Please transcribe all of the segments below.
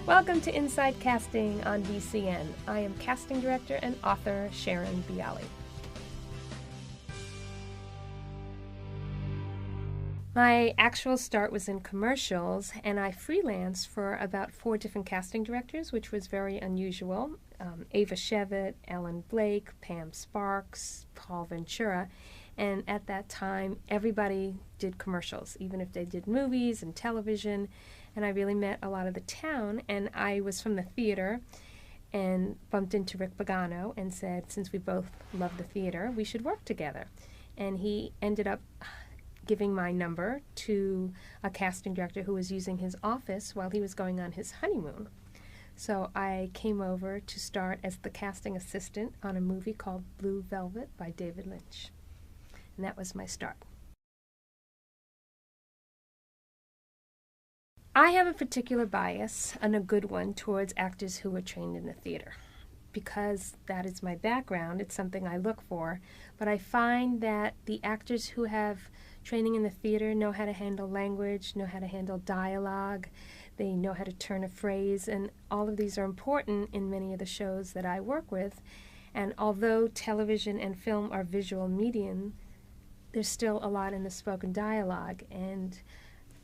Welcome to Inside Casting on VCN. I am casting director and author Sharon Bialy. My actual start was in commercials, and I freelanced for about 4 different casting directors, which was very unusual. Ava Shevitt, Ellen Blake, Pam Sparks, Paul Ventura. And at that time, everybody did commercials, even if they did movies and television. And I really met a lot of the town, and I was from the theater and bumped into Rick Pagano and said, since we both love the theater, we should work together. And he ended up giving my number to a casting director who was using his office while he was going on his honeymoon. So I came over to start as the casting assistant on a movie called Blue Velvet by David Lynch. And that was my start. I have a particular bias, and a good one, towards actors who were trained in the theater. Because that is my background, it's something I look for. But I find that the actors who have training in the theater know how to handle language, know how to handle dialogue, they know how to turn a phrase, and all of these are important in many of the shows that I work with. And although television and film are visual medium, there's still a lot in the spoken dialogue, and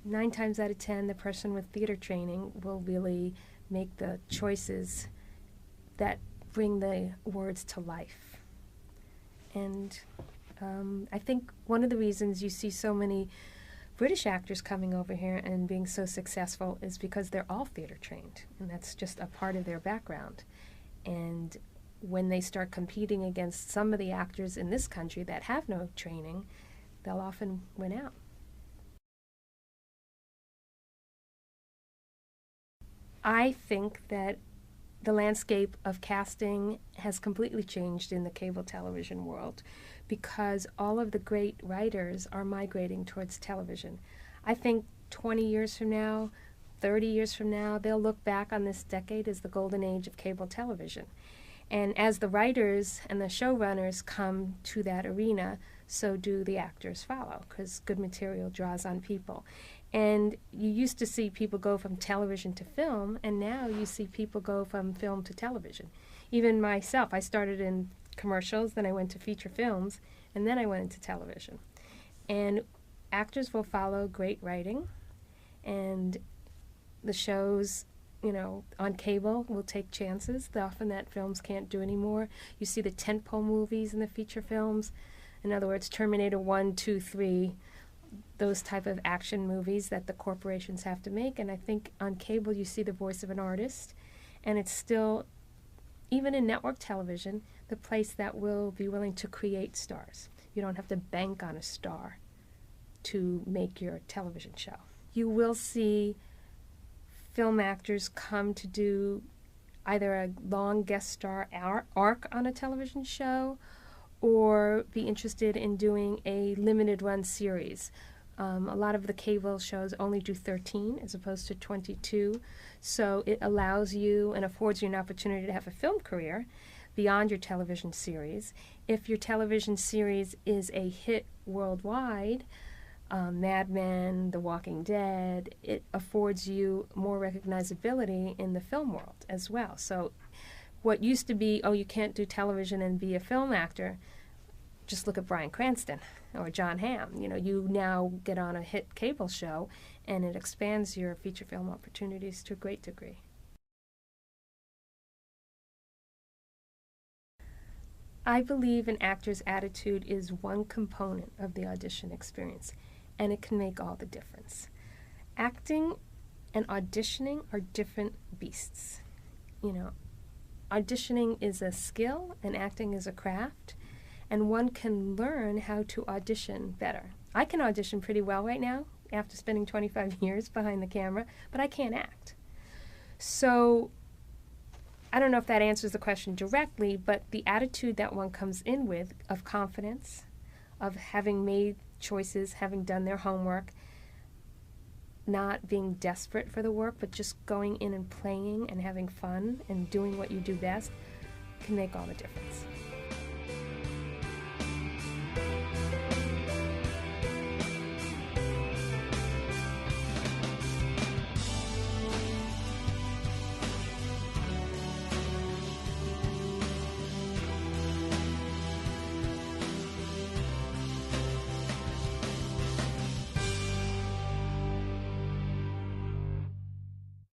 9 times out of 10, the person with theater training will really make the choices that bring the words to life. And I think one of the reasons you see so many British actors coming over here and being so successful is because they're all theater trained, and that's just a part of their background. And when they start competing against some of the actors in this country that have no training, they'll often win out. I think that the landscape of casting has completely changed in the cable television world because all of the great writers are migrating towards television. I think 20 years from now, 30 years from now, they'll look back on this decade as the golden age of cable television. And as the writers and the showrunners come to that arena, so do the actors follow, because good material draws on people. And you used to see people go from television to film, and now you see people go from film to television. Even myself, I started in commercials, then I went to feature films, and then I went into television. And actors will follow great writing, and the shows, you know, on cable will take chances, often that films can't do anymore. You see the tentpole movies and the feature films. In other words, Terminator 1, 2, 3, those type of action movies that the corporations have to make. And I think on cable you see the voice of an artist, and it's still, even in network television, the place that will be willing to create stars. You don't have to bank on a star to make your television show. You will see film actors come to do either a long guest star arc on a television show or be interested in doing a limited run series. A lot of the cable shows only do 13 as opposed to 22, so it allows you and affords you an opportunity to have a film career beyond your television series. If your television series is a hit worldwide, Mad Men, The Walking Dead, it affords you more recognizability in the film world as well. So what used to be, oh, you can't do television and be a film actor, just look at Bryan Cranston or John Hamm. You know, you now get on a hit cable show, and it expands your feature film opportunities to a great degree. I believe an actor's attitude is one component of the audition experience, and it can make all the difference. Acting and auditioning are different beasts. You know, auditioning is a skill and acting is a craft, and one can learn how to audition better. I can audition pretty well right now after spending 25 years behind the camera, but I can't act. So I don't know if that answers the question directly, but the attitude that one comes in with of confidence, of having made choices, having done their homework, not being desperate for the work, but just going in and playing and having fun and doing what you do best can make all the difference.